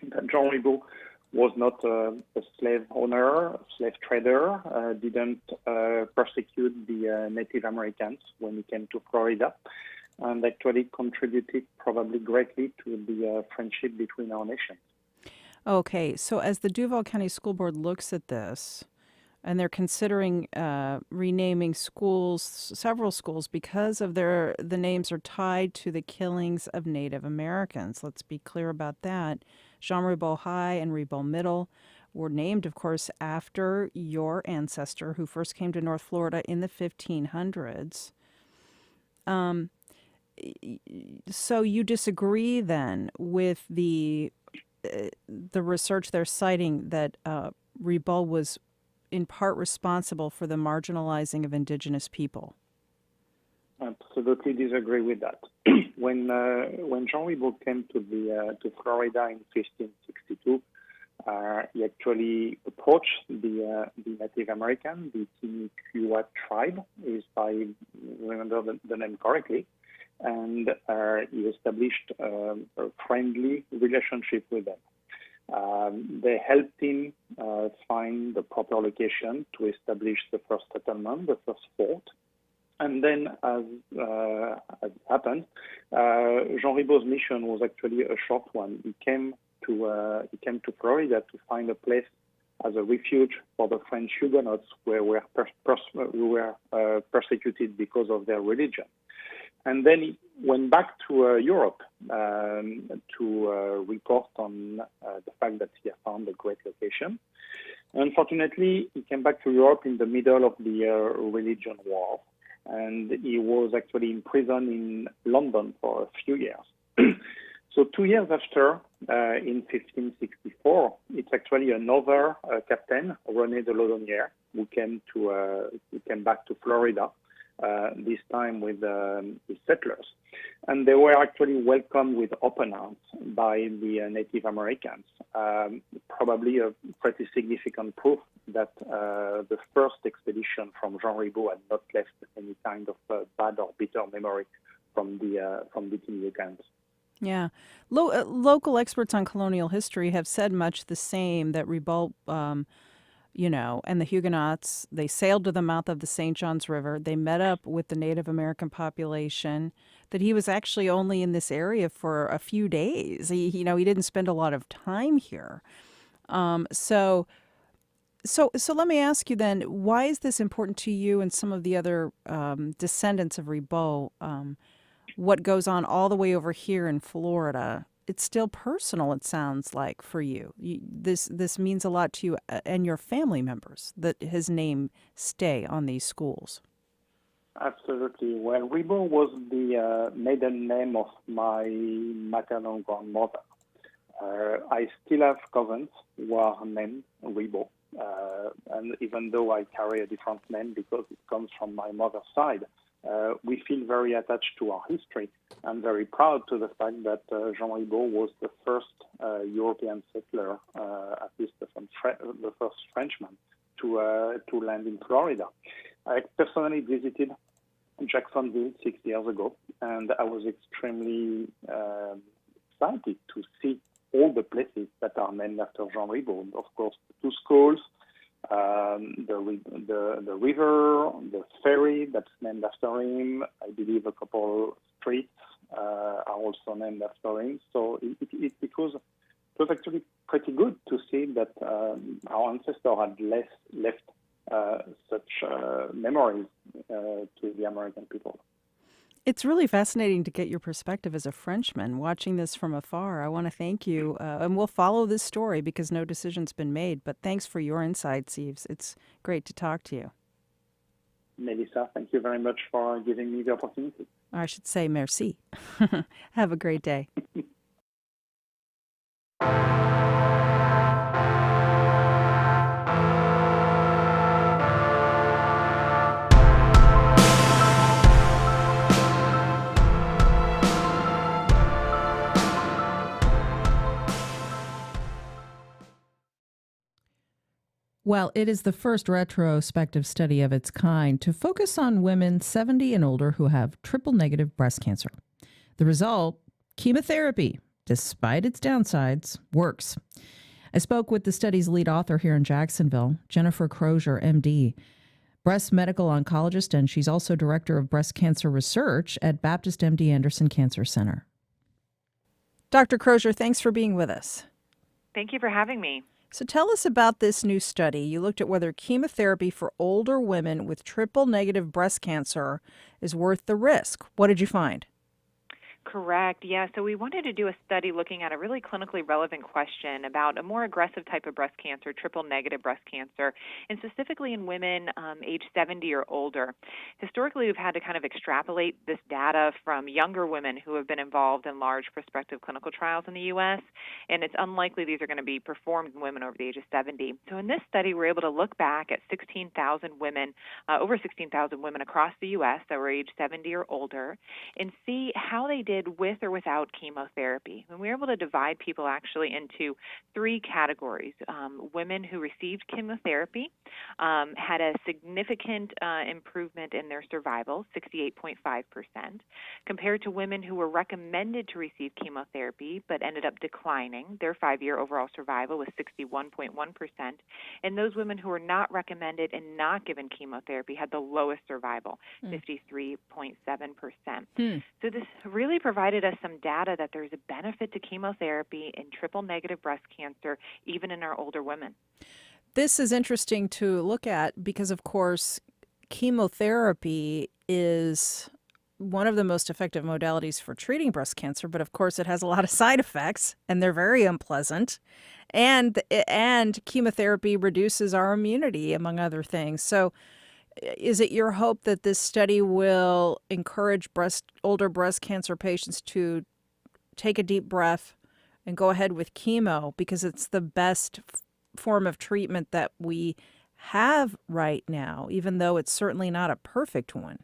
that Jean Ribault was not a slave owner, a slave trader, didn't persecute the Native Americans when he came to Florida, and actually contributed probably greatly to the friendship between our nations. Okay, so as the Duval County School Board looks at this, and they're considering renaming schools, several schools, because of the names are tied to the killings of Native Americans. Let's be clear about that. Jean Ribault High and Ribault Middle were named, of course, after your ancestor who first came to North Florida in the 1500s. So you disagree then with the research they're citing that Ribault was in part responsible for the marginalizing of indigenous people? Absolutely disagree with that. When Jean Ribault came to Florida in 1562, he actually approached the Native American, the Tinicua tribe, if I remember the name correctly, and he established a friendly relationship with them. They helped him find the proper location to establish the first settlement, the first fort. And then, as happened, Jean Ribault's mission was actually a short one. He came to Florida to find a place as a refuge for the French Huguenots who were persecuted because of their religion. And then he went back to Europe to report on the fact that he had found a great location. Unfortunately, he came back to Europe in the middle of the religion war, and he was actually imprisoned in London for a few years. So 2 years after, in 1564, it's actually another captain, René de Laudonnière, who came back to Florida. This time with the settlers. And they were actually welcomed with open arms by the Native Americans. Probably a pretty significant proof that the first expedition from Jean Ribault had not left any kind of bad or bitter memory from the Tinicans. Yeah. Local experts on colonial history have said much the same, that Ribault and the Huguenots, they sailed to the mouth of the St. Johns River. They met up with the Native American population, that he was actually only in this area for a few days. He didn't spend a lot of time here. So let me ask you then, why is this important to you and some of the other descendants of Ribault? What goes on all the way over here in Florida? It's still personal, it sounds like, for you. This means a lot to you and your family members that his name stay on these schools. Absolutely. Well, Ribault was the maiden name of my maternal grandmother. I still have cousins who are named Ribault. And even though I carry a different name because it comes from my mother's side, we feel very attached to our history and very proud to the fact that Jean Ribault was the first European settler, at least the first Frenchman, to land in Florida. I personally visited Jacksonville 6 years ago, and I was extremely excited to see all the places that are named after Jean Ribaud. Of course, the 2 schools, the river, the ferry that's named after him. I believe a couple streets are also named after him. So it was actually pretty good to see that our ancestors had left such memories to the American people. It's really fascinating to get your perspective as a Frenchman watching this from afar. I want to thank you, and we'll follow this story because no decision's been made, but thanks for your insights, Yves. It's great to talk to you. Melissa, thank you very much for giving me the opportunity. I should say merci. Have a great day. Well, it is the first retrospective study of its kind to focus on women 70 and older who have triple-negative breast cancer. The result, chemotherapy, despite its downsides, works. I spoke with the study's lead author here in Jacksonville, Jennifer Crozier, MD, breast medical oncologist, and she's also director of breast cancer research at Baptist MD Anderson Cancer Center. Dr. Crozier, thanks for being with us. Thank you for having me. So tell us about this new study. You looked at whether chemotherapy for older women with triple-negative breast cancer is worth the risk. What did you find? Correct. Yeah. So we wanted to do a study looking at a really clinically relevant question about a more aggressive type of breast cancer, triple-negative breast cancer, and specifically in women age 70 or older. Historically, we've had to kind of extrapolate this data from younger women who have been involved in large prospective clinical trials in the U.S., and it's unlikely these are going to be performed in women over the age of 70. So in this study, we're able to look back at 16,000 women, over 16,000 women across the U.S. that were age 70 or older, and see how they did with or without chemotherapy. And we were able to divide people actually into 3 categories. Women who received chemotherapy had a significant improvement in their survival, 68.5%, compared to women who were recommended to receive chemotherapy but ended up declining. Their 5-year overall survival was 61.1%. And those women who were not recommended and not given chemotherapy had the lowest survival, 53.7%. So this really provided us some data that there's a benefit to chemotherapy in triple-negative breast cancer, even in our older women. This is interesting to look at because, of course, chemotherapy is one of the most effective modalities for treating breast cancer, but of course it has a lot of side effects, and they're very unpleasant. And chemotherapy reduces our immunity, among other things. So is it your hope that this study will encourage older breast cancer patients to take a deep breath and go ahead with chemo because it's the best form of treatment that we have right now, even though it's certainly not a perfect one?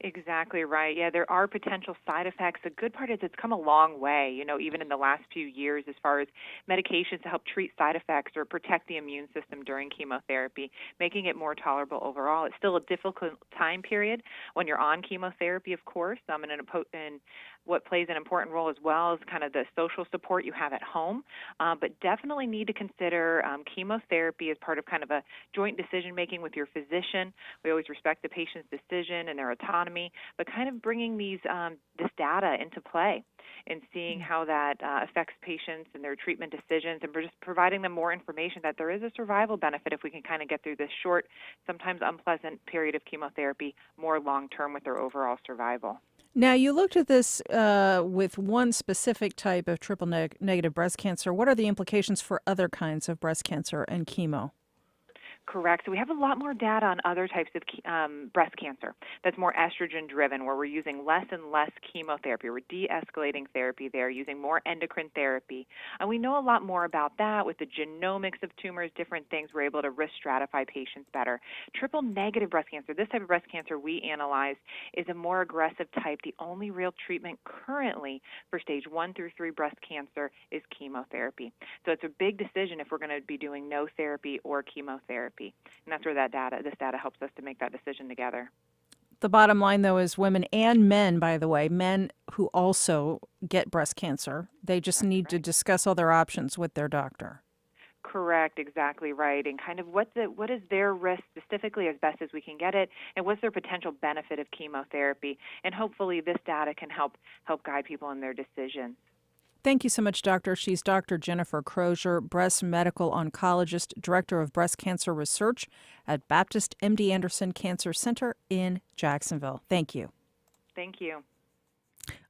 Exactly right. Yeah, there are potential side effects. The good part is it's come a long way, even in the last few years as far as medications to help treat side effects or protect the immune system during chemotherapy, making it more tolerable overall. It's still a difficult time period when you're on chemotherapy, of course, and what plays an important role as well is kind of the social support you have at home, but definitely need to consider chemotherapy as part of kind of a joint decision-making with your physician. We always respect the patient's decision and their autonomy, but kind of bringing this data into play and seeing how that affects patients and their treatment decisions, and just providing them more information that there is a survival benefit if we can kind of get through this short, sometimes unpleasant period of chemotherapy more long-term with their overall survival. Now, you looked at this with one specific type of triple-negative breast cancer. What are the implications for other kinds of breast cancer and chemo? Correct. So we have a lot more data on other types of breast cancer that's more estrogen-driven, where we're using less and less chemotherapy. We're de-escalating therapy there, using more endocrine therapy. And we know a lot more about that with the genomics of tumors, different things. We're able to risk stratify patients better. Triple-negative breast cancer, this type of breast cancer we analyzed, is a more aggressive type. The only real treatment currently for stage 1 through 3 breast cancer is chemotherapy. So it's a big decision if we're going to be doing no therapy or chemotherapy. And that's where this data helps us to make that decision together. The bottom line, though, is women and men, by the way, men who also get breast cancer, they just need to discuss all their options with their doctor. Correct, exactly right. And kind of what is their risk specifically as best as we can get it, and what's their potential benefit of chemotherapy. And hopefully this data can help guide people in their decisions. Thank you so much, Doctor. She's Dr. Jennifer Crozier, breast medical oncologist, director of breast cancer research at Baptist MD Anderson Cancer Center in Jacksonville. Thank you. Thank you.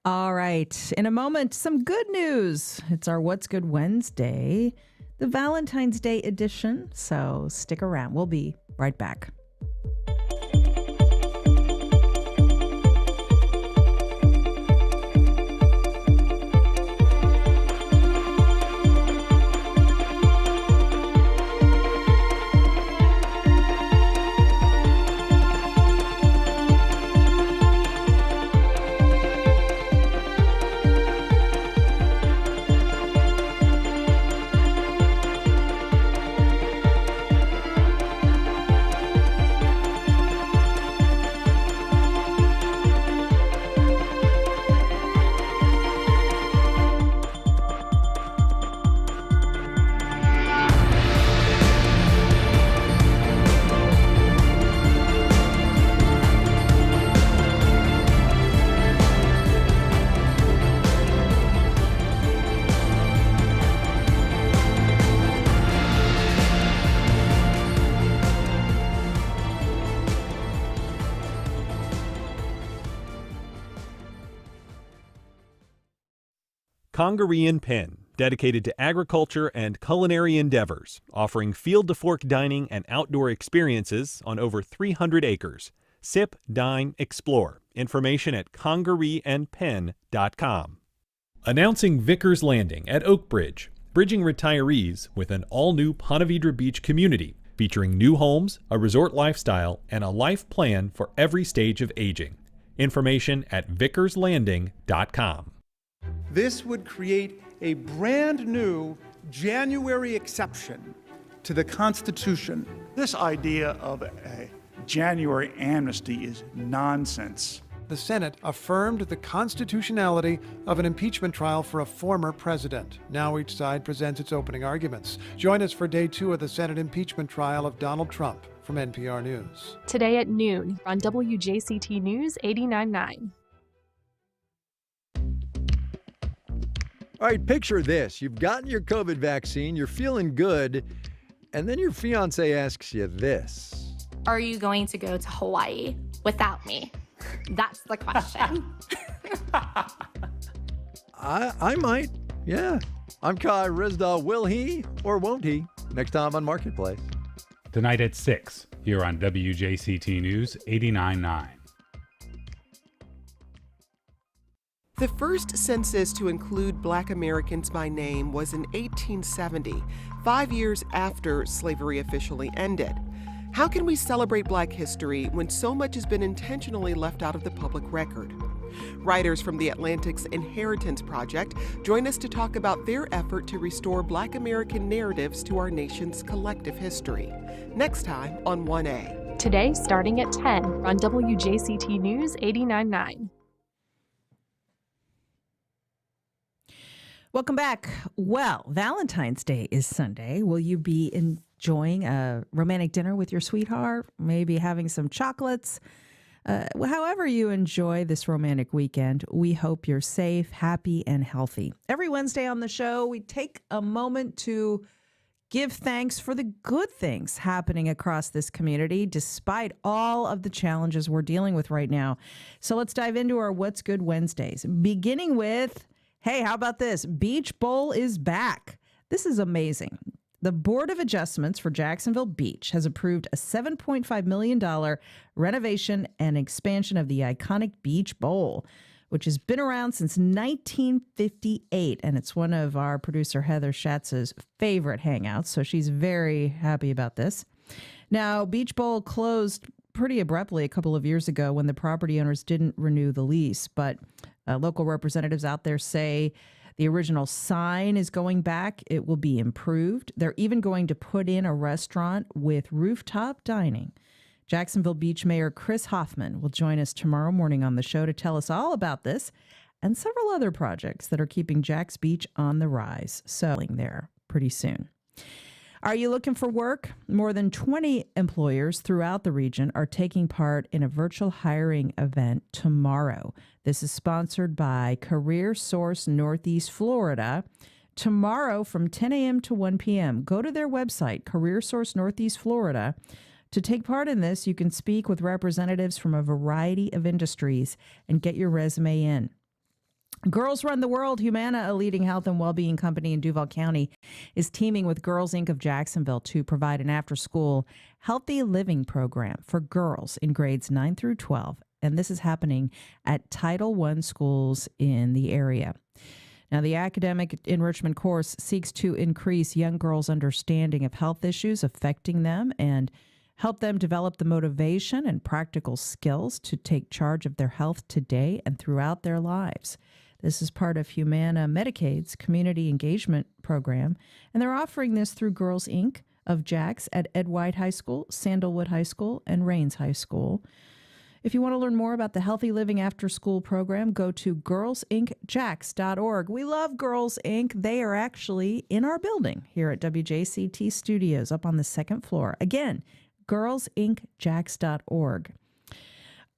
All right. In a moment, some good news. It's our What's Good Wednesday, the Valentine's Day edition. So stick around. We'll be right back. Congaree and Penn, dedicated to agriculture and culinary endeavors, offering field-to-fork dining and outdoor experiences on over 300 acres. Sip, dine, explore. Information at congareeandpenn.com. Announcing Vickers Landing at Oak Bridge, bridging retirees with an all-new Ponte Vedra Beach community, featuring new homes, a resort lifestyle, and a life plan for every stage of aging. Information at vickerslanding.com. This would create a brand new January exception to the Constitution. This idea of a January amnesty is nonsense. The Senate affirmed the constitutionality of an impeachment trial for a former president. Now each side presents its opening arguments. Join us for day 2 of the Senate impeachment trial of Donald Trump from NPR News. Today at noon on WJCT News 89.9. All right, picture this. You've gotten your COVID vaccine, you're feeling good, and then your fiance asks you this. Are you going to go to Hawaii without me? That's the question. I might, yeah. I'm Kai Rizdal. Will he or won't he? Next time on Marketplace. Tonight at 6, here on WJCT News 89.9. The first census to include Black Americans by name was in 1870, 5 years after slavery officially ended. How can we celebrate Black history when so much has been intentionally left out of the public record? Writers from the Atlantic's Inheritance Project join us to talk about their effort to restore Black American narratives to our nation's collective history. Next time on 1A. Today, starting at 10 on WJCT News 89.9. Welcome back. Well, Valentine's Day is Sunday. Will you be enjoying a romantic dinner with your sweetheart? Maybe having some chocolates? However you enjoy this romantic weekend, we hope you're safe, happy, and healthy. Every Wednesday on the show, we take a moment to give thanks for the good things happening across this community, despite all of the challenges we're dealing with right now. So let's dive into our What's Good Wednesdays, beginning with, hey, how about this? Beach Bowl is back. This is amazing. The Board of Adjustments for Jacksonville Beach has approved a $7.5 million renovation and expansion of the iconic Beach Bowl, which has been around since 1958. And it's one of our producer Heather Schatz's favorite hangouts, so she's very happy about this. Now, Beach Bowl closed pretty abruptly a couple of years ago when the property owners didn't renew the lease, but local representatives out there say the original sign is going back. It will be improved. They're even going to put in a restaurant with rooftop dining Jacksonville Beach Mayor Chris Hoffman will join us tomorrow morning on the show to tell us all about this and several other projects that are keeping Jax Beach on the rise. So there pretty soon. Are you looking for work? More than 20 employers throughout the region are taking part in a virtual hiring event tomorrow. This is sponsored by Career Source Northeast Florida. Tomorrow from 10 a.m. to 1 p.m., go to their website, Career Source Northeast Florida. To take part in this, you can speak with representatives from a variety of industries and get your resume in. Girls Run the World. Humana, a leading health and well-being company in Duval County, is teaming with Girls Inc. of Jacksonville to provide an after-school healthy living program for girls in grades 9 through 12. And this is happening at Title I schools in the area. Now, the academic enrichment course seeks to increase young girls' understanding of health issues affecting them and help them develop the motivation and practical skills to take charge of their health today and throughout their lives. This is part of Humana Medicaid's community engagement program, and they're offering this through Girls Inc. of Jax at Ed White High School, Sandalwood High School, and Rains High School. If you want to learn more about the Healthy Living After School program, go to girlsincjax.org. We love Girls Inc. They are actually in our building here at WJCT Studios up on the second floor. Again, girlsincjax.org.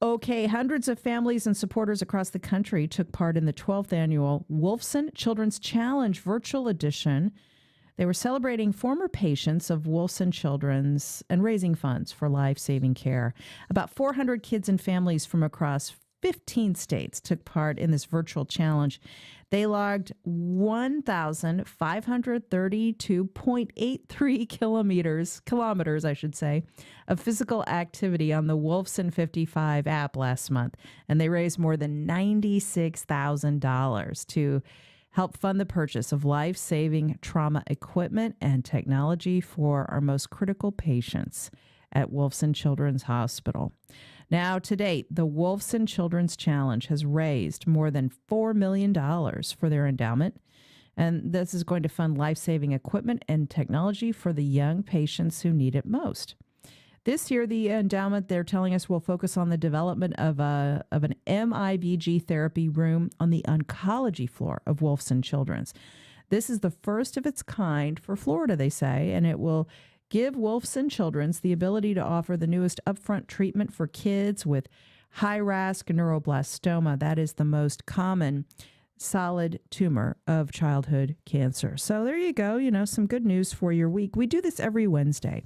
Okay, hundreds of families and supporters across the country took part in the 12th annual Wolfson Children's Challenge virtual edition. They were celebrating former patients of Wolfson Children's and raising funds for life-saving care. About 400 kids and families from across 15 states took part in this virtual challenge. They logged 1,532.83 kilometers, of physical activity on the Wolfson 55 app last month, and they raised more than $96,000 to help fund the purchase of life-saving trauma equipment and technology for our most critical patients at Wolfson Children's Hospital. Now, to date, the Wolfson Children's Challenge has raised more than $4 million for their endowment, and this is going to fund life-saving equipment and technology for the young patients who need it most. This year, the endowment, they're telling us, will focus on the development of an MIBG therapy room on the oncology floor of Wolfson Children's. This is the first of its kind for Florida, they say, and it will give Wolfson Children's the ability to offer the newest upfront treatment for kids with high-risk neuroblastoma. That is the most common solid tumor of childhood cancer. So there you go, some good news for your week. We do this every Wednesday.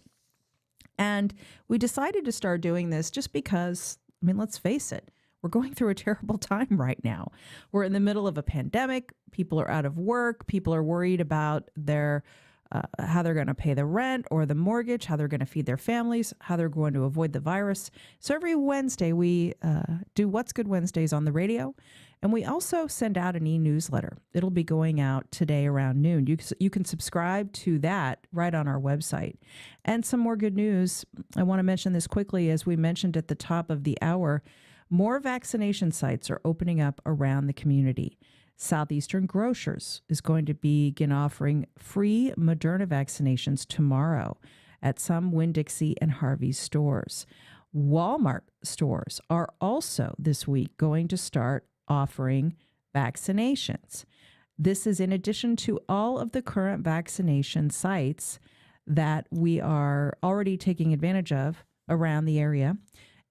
And we decided to start doing this just because, let's face it, we're going through a terrible time right now. We're in the middle of a pandemic. People are out of work. People are worried about their how they're going to pay the rent or the mortgage, how they're going to feed their families, how they're going to avoid the virus. So every Wednesday we do What's Good Wednesdays on the radio, and we also send out an e-newsletter. It'll be going out today around noon. You can subscribe to that right on our website. And some more good news. I want to mention this quickly. As we mentioned at the top of the hour, more vaccination sites are opening up around the community. Southeastern Grocers is going to begin offering free Moderna vaccinations tomorrow at some Winn-Dixie and Harvey stores. Walmart stores are also this week going to start offering vaccinations. This is in addition to all of the current vaccination sites that we are already taking advantage of around the area.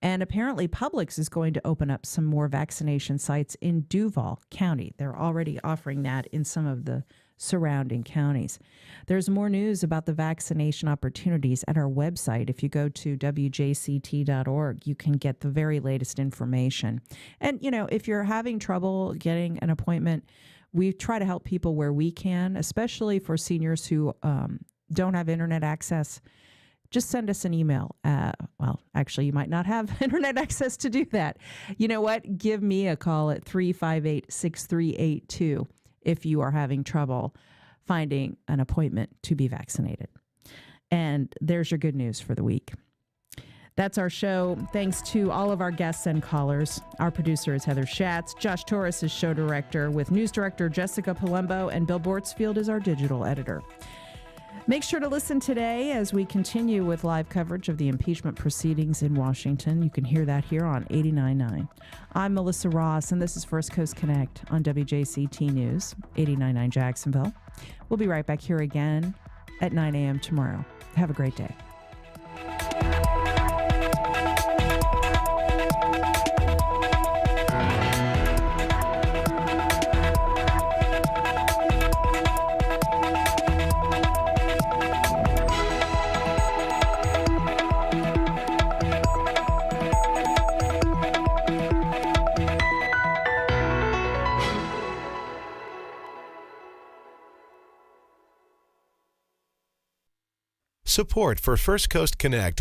And apparently Publix is going to open up some more vaccination sites in Duval County. They're already offering that in some of the surrounding counties. There's more news about the vaccination opportunities at our website. If you go to wjct.org, you can get the very latest information. And, if you're having trouble getting an appointment, we try to help people where we can, especially for seniors who don't have internet access. Just send us an email. Actually, you might not have internet access to do that. You know what? Give me a call at 358-6382 if you are having trouble finding an appointment to be vaccinated. And there's your good news for the week. That's our show. Thanks to all of our guests and callers. Our producer is Heather Schatz. Josh Torres is show director, with news director Jessica Palumbo, and Bill Bortsfield is our digital editor. Make sure to listen today as we continue with live coverage of the impeachment proceedings in Washington. You can hear that here on 89.9. I'm Melissa Ross, and this is First Coast Connect on WJCT News, 89.9 Jacksonville. We'll be right back here again at 9 a.m. tomorrow. Have a great day. Support for First Coast Connect